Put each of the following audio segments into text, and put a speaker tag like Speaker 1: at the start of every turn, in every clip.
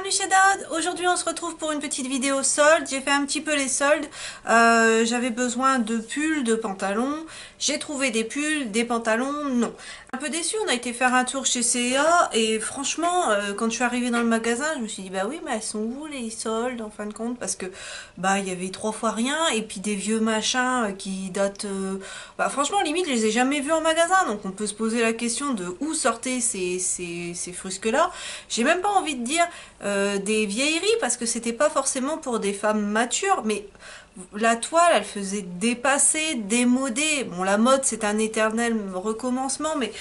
Speaker 1: Richada, aujourd'hui on se retrouve pour une petite vidéo solde. J'ai fait un petit peu les soldes. J'avais besoin de pulls, de pantalons. J'ai trouvé des pulls, des pantalons, non. Un peu déçue, on a été faire un tour chez C&A et franchement, quand je suis arrivée dans le magasin, je me suis dit bah oui, mais elles sont où les soldes en fin de compte? Parce que bah il y avait 3 fois rien et puis des vieux machins qui datent. Bah franchement, limite, je les ai jamais vus en magasin, donc on peut se poser la question de où sortaient ces frusques-là. J'ai même pas envie de dire des vieilleries parce que c'était pas forcément pour des femmes matures, mais la toile elle faisait dépasser, démoder. Bon, la mode c'est un éternel recommencement, mais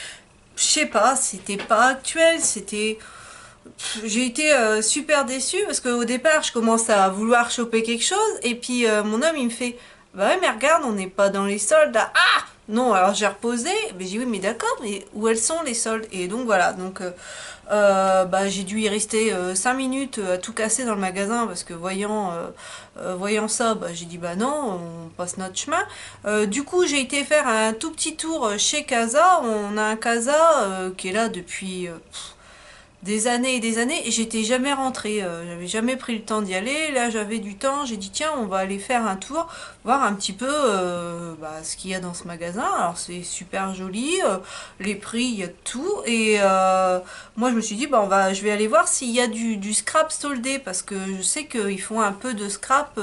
Speaker 1: je sais pas, c'était pas actuel, c'était. J'ai été super déçue parce qu'au départ je commence à vouloir choper quelque chose et puis mon homme il me fait bah ouais mais regarde on n'est pas dans les soldes là. Ah non, alors j'ai reposé, mais j'ai dit oui mais d'accord, mais où elles sont les soldes? Et donc voilà, donc bah, j'ai dû y rester 5 minutes à tout casser dans le magasin parce que voyant ça, bah, j'ai dit bah non, on passe notre chemin. Du coup, j'ai été faire un tout petit tour chez Casa. On a un Casa qui est là depuis des années et des années et j'étais jamais rentrée, j'avais jamais pris le temps d'y aller. Là j'avais du temps, j'ai dit tiens on va aller faire un tour, voir un petit peu bah, ce qu'il y a dans ce magasin. Alors c'est super joli, les prix, il y a de tout et moi je me suis dit bah, je vais aller voir s'il y a du scrap soldé parce que je sais qu'ils font un peu de scrap,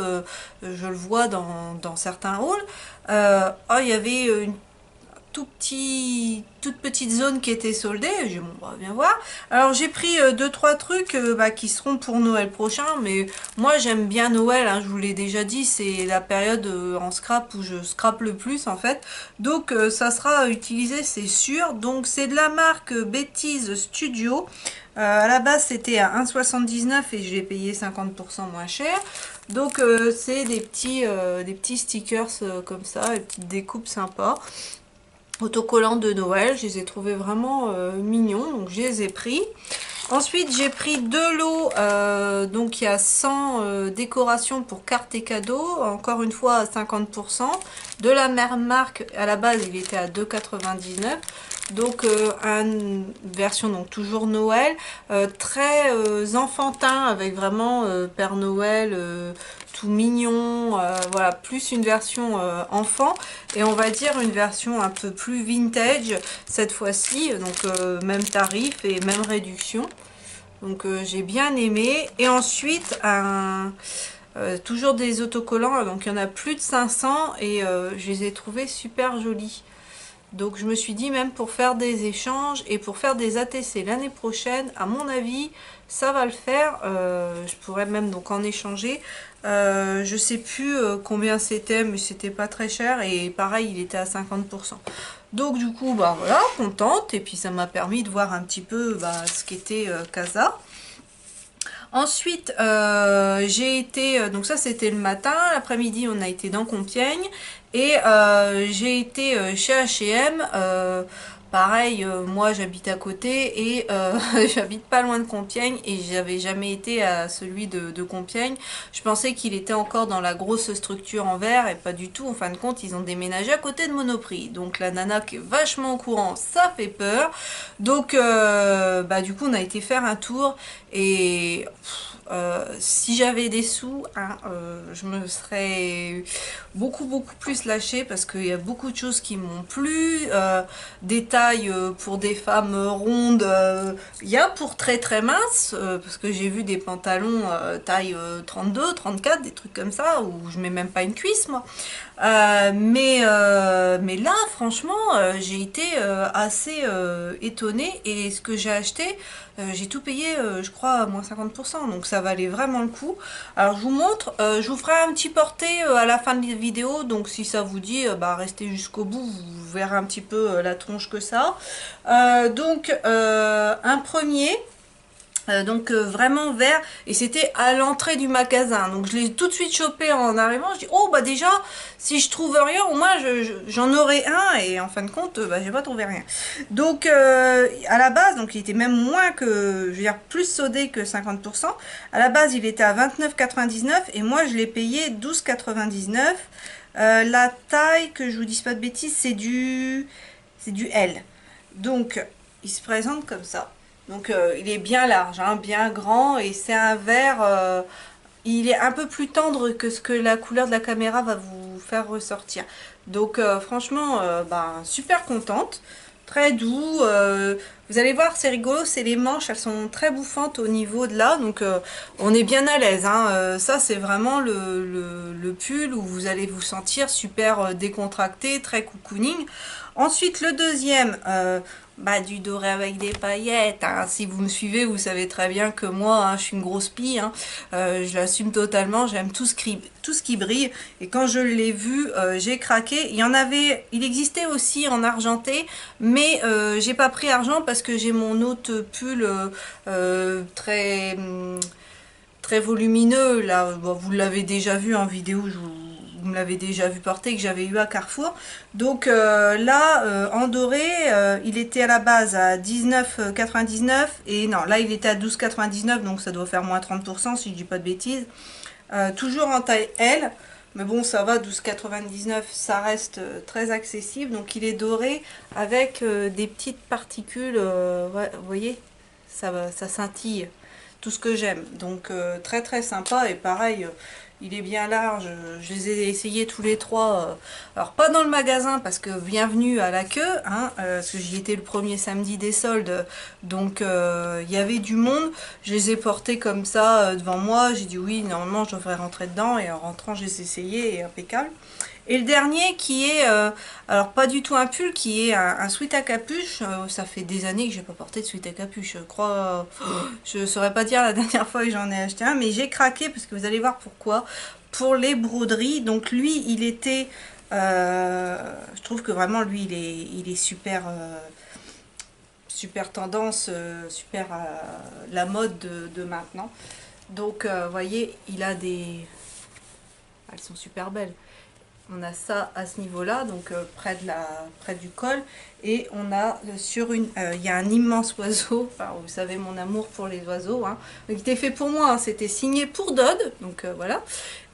Speaker 1: je le vois dans certains hauls. Oh, il y avait une toute petite zone qui était soldée. J'ai dit, bon, on va bien voir. Alors j'ai pris 2-3 trucs bah, qui seront pour Noël prochain, mais moi j'aime bien Noël, hein, je vous l'ai déjà dit, c'est la période en scrap où je scrape le plus en fait. Donc ça sera utilisé, c'est sûr. Donc c'est de la marque Betty's Studio. À la base c'était à 1,79 et je l'ai payé 50% moins cher. Donc c'est des petits stickers comme ça, des petites découpes sympas autocollants de Noël. Je les ai trouvés vraiment mignons, donc je les ai pris. Ensuite j'ai pris 2 lots, donc il y a 100 décorations pour cartes et cadeaux, encore une fois à 50%, de la même marque. À la base il était à 2,99 €. Donc une version donc toujours Noël, très enfantin avec vraiment Père Noël tout mignon, voilà, plus une version enfant et on va dire une version un peu plus vintage cette fois-ci, donc même tarif et même réduction. Donc j'ai bien aimé. Et ensuite toujours des autocollants, donc il y en a plus de 500 et je les ai trouvés super jolis. Donc je me suis dit même pour faire des échanges et pour faire des ATC l'année prochaine, à mon avis, ça va le faire. Je pourrais même donc en échanger. Je sais plus combien c'était, mais c'était pas très cher et pareil, il était à 50%. Donc du coup, bah voilà, contente. Et puis ça m'a permis de voir un petit peu bah, ce qu'était Casa. Ensuite, j'ai été, donc ça c'était le matin, l'après-midi on a été dans Compiègne et j'ai été chez H&M. Pareil, moi j'habite à côté et j'habite pas loin de Compiègne et j'avais jamais été à celui de Compiègne. Je pensais qu'il était encore dans la grosse structure en verre et pas du tout. En fin de compte, ils ont déménagé à côté de Monoprix. Donc la nana qui est vachement au courant, ça fait peur. Donc bah du coup on a été faire un tour et si j'avais des sous, hein, je me serais beaucoup plus lâchée parce qu'il y a beaucoup de choses qui m'ont plu. Des tailles pour des femmes rondes, il y a pour très minces, parce que j'ai vu des pantalons taille 32, 34, des trucs comme ça, où je mets même pas une cuisse moi. Mais là franchement j'ai été assez étonnée et ce que j'ai acheté j'ai tout payé je crois à moins 50%, donc ça valait vraiment le coup. Alors je vous montre, je vous ferai un petit porté à la fin de la vidéo, donc si ça vous dit bah restez jusqu'au bout, vous verrez un petit peu la tronche que ça. Donc un premier donc vraiment vert et c'était à l'entrée du magasin, donc je l'ai tout de suite chopé en arrivant. Je dis oh bah déjà si je trouve rien au moins j'en aurai un et en fin de compte bah, j'ai pas trouvé rien. Donc à la base donc il était même moins que, je veux dire plus sodé que 50%. À la base il était à 29,99 et moi je l'ai payé 12,99. La taille, que je vous dise pas de bêtises, c'est du L. Donc il se présente comme ça. Donc il est bien large, hein, bien grand, et c'est un vert, il est un peu plus tendre que ce que la couleur de la caméra va vous faire ressortir. Donc franchement, bah, super contente, très doux. Vous allez voir, c'est rigolo, c'est les manches, elles sont très bouffantes au niveau de là, donc on est bien à l'aise. Hein. Ça, c'est vraiment le pull où vous allez vous sentir super décontracté, très cocooning. Ensuite, le deuxième, bah, du doré avec des paillettes. Hein. Si vous me suivez, vous savez très bien que moi, hein, je suis une grosse pie. Hein. Je l'assume totalement. J'aime tout ce qui brille. Et quand je l'ai vu, j'ai craqué. Il y en avait, il existait aussi en argenté, mais j'ai pas pris argent parce que j'ai mon autre pull très volumineux. Là, bon, vous l'avez déjà vu en vidéo. Vous me l'avez déjà vu porter, que j'avais eu à Carrefour. Donc là, en doré, il était à la base à 19,99 et non, là il était à 12,99, donc ça doit faire moins 30% si je dis pas de bêtises. Toujours en taille L, mais bon ça va, 12,99 ça reste très accessible. Donc il est doré avec des petites particules, ouais, vous voyez, ça scintille, tout ce que j'aime. Donc très très sympa, et pareil, il est bien large, je les ai essayés tous les trois. Alors pas dans le magasin parce que bienvenue à la queue, hein, parce que j'y étais le premier samedi des soldes, donc il y avait du monde. Je les ai portés comme ça devant moi, j'ai dit oui, normalement je devrais rentrer dedans, et en rentrant je les ai essayés, et impeccable. Et le dernier qui est, alors pas du tout un pull, qui est un sweat à capuche. Ça fait des années que j'ai pas porté de sweat à capuche, je crois. Je saurais pas dire la dernière fois que j'en ai acheté un, mais j'ai craqué parce que vous allez voir pourquoi. Pour les broderies, donc lui il était, je trouve que vraiment lui il est super, super tendance, super la mode de maintenant. Donc vous voyez, il a des, elles sont super belles. On a ça à ce niveau-là, donc près du col, et on a sur une, il y a un immense oiseau. Enfin, vous savez mon amour pour les oiseaux, hein. Donc, il était fait pour moi, hein. C'était signé pour Dodd, donc voilà.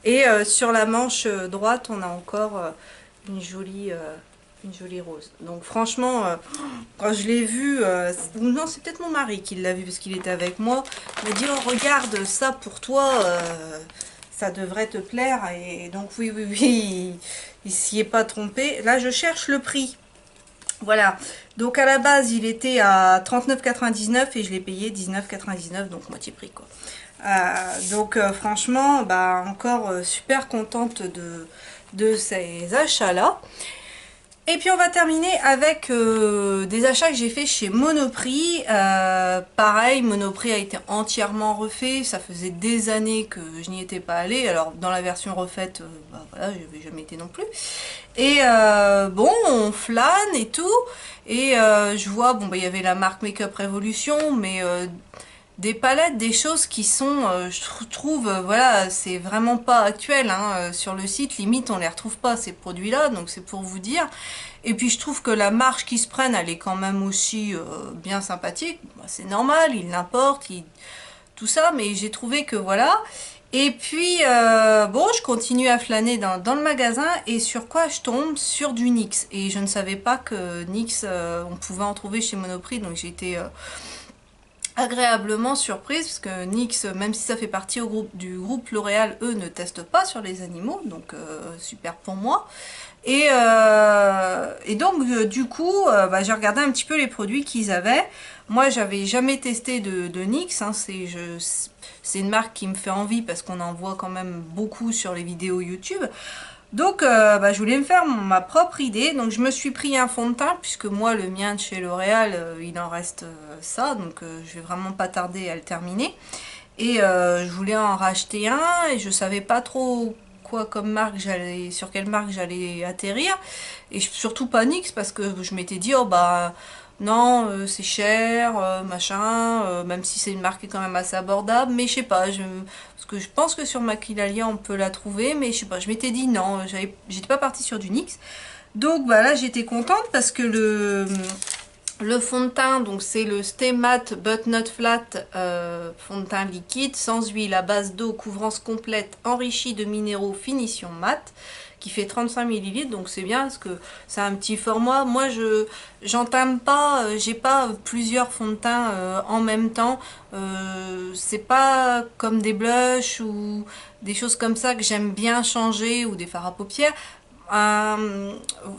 Speaker 1: Et sur la manche droite, on a encore une jolie rose. Donc franchement, quand je l'ai vu, non, c'est peut-être mon mari qui l'a vu parce qu'il était avec moi. Il m'a dit oh regarde ça pour toi. Ça devrait te plaire. Et donc oui, il s'y est pas trompé. Là je cherche le prix, voilà. Donc à la base il était à 39,99 et je l'ai payé 19,99, donc moitié prix quoi. Donc franchement, bah encore super contente de ces achats là. Et puis on va terminer avec des achats que j'ai fait chez Monoprix. Pareil, Monoprix a été entièrement refait. Ça faisait des années que je n'y étais pas allée. Alors dans la version refaite, bah, voilà, je n'avais jamais été non plus. Et bon, on flâne et tout. Et je vois, bon, bah, il y avait la marque Make-up Revolution, mais des palettes, des choses qui sont, je trouve, voilà, c'est vraiment pas actuel, hein, sur le site, limite on les retrouve pas ces produits-là, donc c'est pour vous dire. Et puis je trouve que la marge qu'ils se prennent, elle est quand même aussi bien sympathique. Bah, c'est normal, ils l'importent, tout ça, mais j'ai trouvé que voilà. Et puis, bon, je continue à flâner dans le magasin, et sur quoi je tombe? Sur du NYX. Et je ne savais pas que NYX, on pouvait en trouver chez Monoprix, donc j'ai été agréablement surprise, parce que NYX, même si ça fait partie du groupe L'Oréal, eux ne testent pas sur les animaux, donc super pour moi. Et donc du coup, bah, j'ai regardé un petit peu les produits qu'ils avaient. Moi j'avais jamais testé de NYX, hein, c'est une marque qui me fait envie parce qu'on en voit quand même beaucoup sur les vidéos YouTube. Donc bah, je voulais me faire ma propre idée, donc je me suis pris un fond de teint, puisque moi le mien de chez L'Oréal, il en reste ça, donc je vais vraiment pas tarder à le terminer. Et je voulais en racheter un, et je savais pas trop quoi comme marque sur quelle marque j'allais atterrir, et surtout pas NYX, parce que je m'étais dit oh bah non, c'est cher, machin, même si c'est une marque qui est quand même assez abordable, mais je sais pas, parce que je pense que sur Maquilalia on peut la trouver, mais je sais pas, je m'étais dit non, j'étais pas partie sur du NYX. Donc bah là j'étais contente parce que Le fond de teint, donc c'est le Stay Matte But Not Flat fond de teint liquide, sans huile, à base d'eau, couvrance complète, enrichi de minéraux, finition mat, qui fait 35 ml, donc c'est bien parce que c'est un petit format. Moi, j'entame pas, j'ai pas plusieurs fonds de teint en même temps. C'est pas comme des blushs ou des choses comme ça que j'aime bien changer, ou des fards à paupières.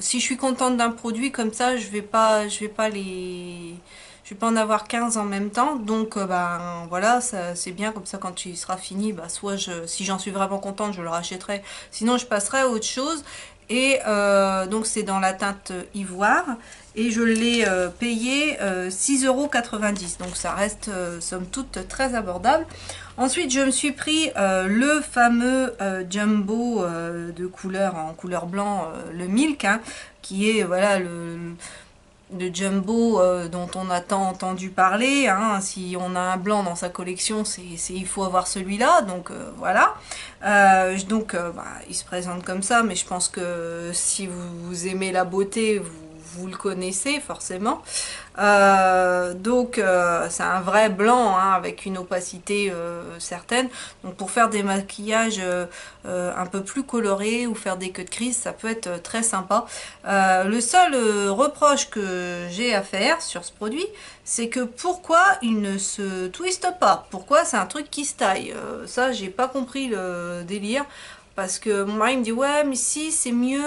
Speaker 1: Si je suis contente d'un produit comme ça, je vais pas en avoir 15 en même temps. Donc ben voilà, c'est bien comme ça. Quand il sera fini, bah, soit si j'en suis vraiment contente, je le rachèterai, sinon je passerai à autre chose. Et donc c'est dans la teinte ivoire, et je l'ai payé 6,90 €, donc ça reste somme toute très abordable. Ensuite, je me suis pris le fameux Jumbo de couleur, en couleur blanc, le Milk, hein, qui est voilà le Jumbo dont on a tant entendu parler, hein. Si on a un blanc dans sa collection, il faut avoir celui-là, donc voilà. Bah, il se présente comme ça, mais je pense que si vous aimez la beauté, vous le connaissez forcément. C'est un vrai blanc, hein, avec une opacité certaine. Donc pour faire des maquillages un peu plus colorés ou faire des queues de crise, ça peut être très sympa. Le seul reproche que j'ai à faire sur ce produit, c'est que pourquoi il ne se twiste pas? Pourquoi c'est un truc qui se taille? Ça, j'ai pas compris le délire. Parce que mon mari me dit ouais mais si c'est mieux,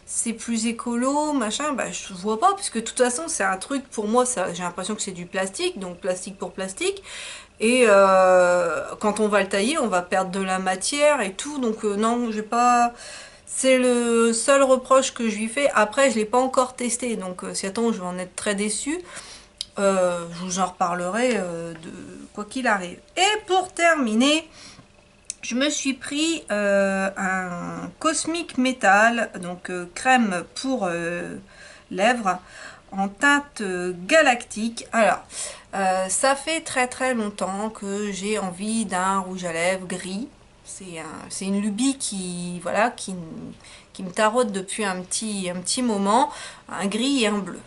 Speaker 1: c'est plus écolo, machin. Bah je vois pas, parce que de toute façon c'est un truc, pour moi j'ai l'impression que c'est du plastique, donc plastique pour plastique. Et quand on va le tailler, on va perdre de la matière et tout, donc non, j'ai pas. C'est le seul reproche que je lui fais. Après je l'ai pas encore testé, donc si attends, je vais en être très déçue. Je vous en reparlerai de quoi qu'il arrive. Et pour terminer, je me suis pris un Cosmic Metal, donc crème pour lèvres, en teinte galactique. Alors, ça fait très très longtemps que j'ai envie d'un rouge à lèvres gris. C'est une lubie voilà, qui me taraude depuis un petit moment. Un gris et un bleu.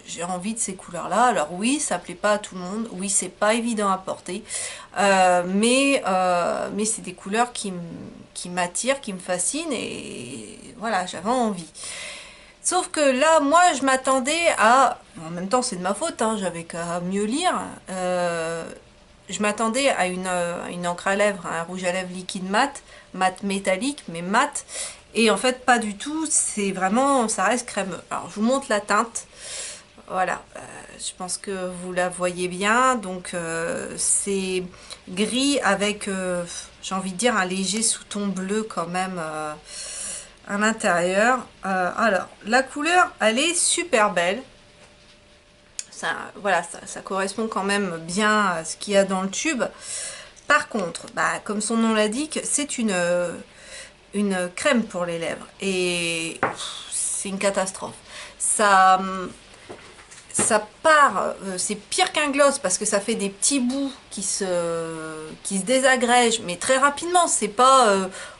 Speaker 1: J'ai envie de ces couleurs-là. Alors oui, ça plaît pas à tout le monde. Oui, c'est pas évident à porter. Mais c'est des couleurs qui m'attirent, qui me fascinent. Et voilà, j'avais envie. Sauf que là, moi, je m'attendais à... En même temps, c'est de ma faute, hein, j'avais qu'à mieux lire. Je m'attendais à une encre à lèvres, un rouge à lèvres liquide mat, mat métallique, mais mat. Et en fait, pas du tout, c'est vraiment, ça reste crémeux. Alors, je vous montre la teinte. Voilà, je pense que vous la voyez bien. Donc, c'est gris avec, j'ai envie de dire, un léger sous-ton bleu quand même à l'intérieur. Alors, la couleur, elle est super belle. Voilà, ça correspond quand même bien à ce qu'il y a dans le tube. Par contre, bah, comme son nom l'indique, c'est une crème pour les lèvres. Et c'est une catastrophe. Ça part, c'est pire qu'un gloss parce que ça fait des petits bouts qui se désagrègent, mais très rapidement. C'est pas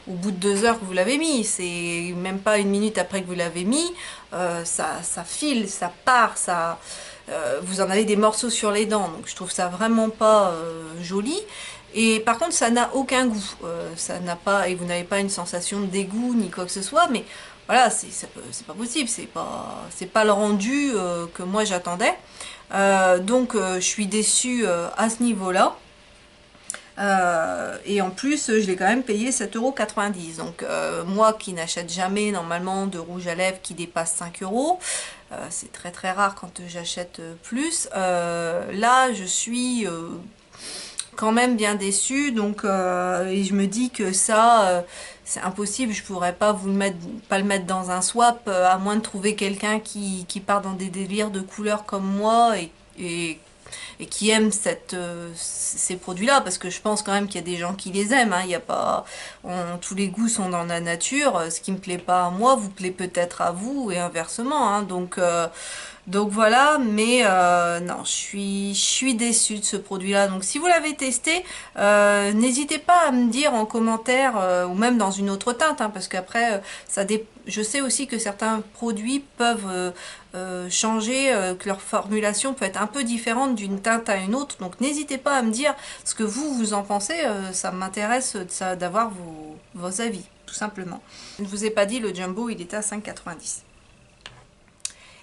Speaker 1: au bout de 2 heures que vous l'avez mis, c'est même pas une minute après que vous l'avez mis. Ça file, ça part, vous en avez des morceaux sur les dents, donc je trouve ça vraiment pas joli. Et par contre, ça n'a aucun goût. Ça n'a pas, et vous n'avez pas une sensation de dégoût ni quoi que ce soit, mais voilà, c'est pas possible, c'est pas le rendu que moi j'attendais. Je suis déçue à ce niveau-là. Et en plus, je l'ai quand même payé 7,90 €. Donc moi qui n'achète jamais normalement de rouge à lèvres qui dépasse 5 €, c'est très très rare quand j'achète plus. Là, je suis quand même bien déçue, donc et je me dis que ça c'est impossible, je pourrais pas pas le mettre dans un swap, à moins de trouver quelqu'un qui part dans des délires de couleurs comme moi et qui aime ces produits-là, parce que je pense quand même qu'il y a des gens qui les aiment, hein. Il y a pas, tous les goûts sont dans la nature. Ce qui me plaît pas à moi vous plaît peut-être à vous, et inversement, hein. Donc Donc voilà, mais non, je suis déçue de ce produit-là. Donc si vous l'avez testé, n'hésitez pas à me dire en commentaire ou même dans une autre teinte, hein, parce qu'après, je sais aussi que certains produits peuvent changer, que leur formulation peut être un peu différente d'une teinte à une autre. Donc n'hésitez pas à me dire ce que vous en pensez. Ça m'intéresse d'avoir vos avis, tout simplement. Je ne vous ai pas dit, le Jumbo, il était à 5,90 €.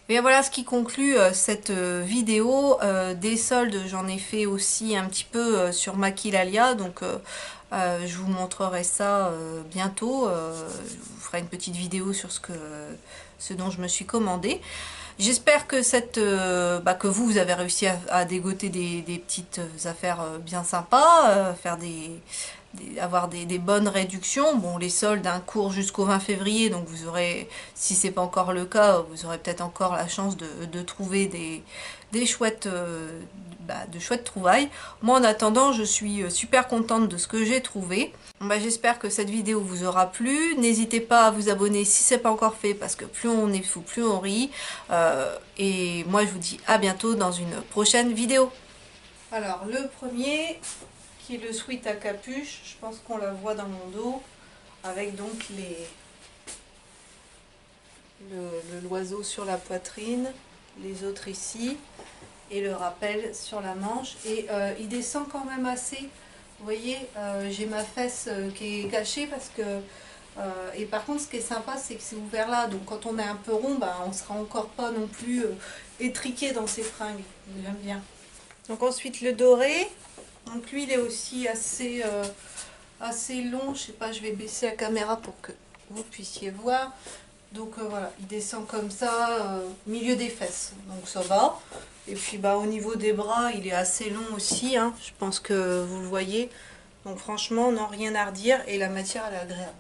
Speaker 1: Et voilà ce qui conclut cette vidéo. Des soldes, j'en ai fait aussi un petit peu sur Maquilalia, donc je vous montrerai ça bientôt. Je vous ferai une petite vidéo sur ce dont je me suis commandé. J'espère que que vous avez réussi à dégoter des petites affaires bien sympas, avoir des bonnes réductions. Bon, les soldes courent jusqu'au 20 février, donc vous aurez, si c'est pas encore le cas, vous aurez peut-être encore la chance de trouver des chouettes, de chouettes trouvailles. Moi, en attendant, je suis super contente de ce que j'ai trouvé. J'espère que cette vidéo vous aura plu. N'hésitez pas à vous abonner si ce n'est pas encore fait, parce que plus on est fou, plus on rit. Et moi, je vous dis à bientôt dans une prochaine vidéo. Alors, le premier, qui est le sweat à capuche, je pense qu'on la voit dans mon dos, avec donc l'oiseau sur la poitrine, les autres ici, et le rappel sur la manche. Et il descend quand même assez. Vous voyez, j'ai ma fesse qui est cachée parce que... et par contre, ce qui est sympa, c'est que c'est ouvert là. Donc quand on est un peu rond, on ne sera encore pas non plus étriqué dans ses fringues. J'aime bien. Donc ensuite, le doré. Donc lui, il est aussi assez long. Je sais pas, je vais baisser la caméra pour que vous puissiez voir. Donc voilà, il descend comme ça, milieu des fesses. Donc ça va. Et puis au niveau des bras, il est assez long aussi, hein. Je pense que vous le voyez. Donc franchement, non, rien à redire. Et la matière, elle est agréable.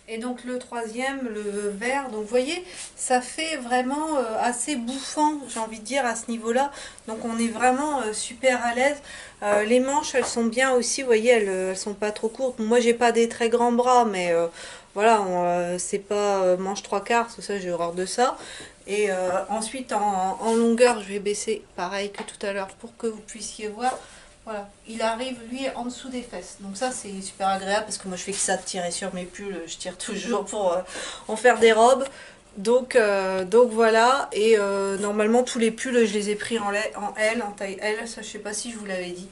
Speaker 1: Et donc le troisième, le vert, donc vous voyez, ça fait vraiment assez bouffant, j'ai envie de dire, à ce niveau-là. Donc on est vraiment super à l'aise. Les manches, elles sont bien aussi, vous voyez, elles sont pas trop courtes. Moi, j'ai pas des très grands bras, mais voilà, c'est pas manche 3/4, ça j'ai horreur de ça. Et ensuite, en longueur, je vais baisser pareil que tout à l'heure pour que vous puissiez voir. Voilà, il arrive lui en dessous des fesses. Donc ça c'est super agréable parce que moi je fais que ça de tirer sur mes pulls. Je tire toujours pour en faire des robes. Donc voilà. Et normalement tous les pulls je les ai pris en L, en taille L. Ça je sais pas si je vous l'avais dit.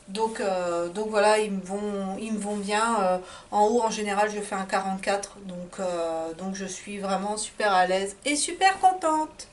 Speaker 1: Donc voilà, ils me vont bien. En haut en général je fais un 44. Donc je suis vraiment super à l'aise et super contente.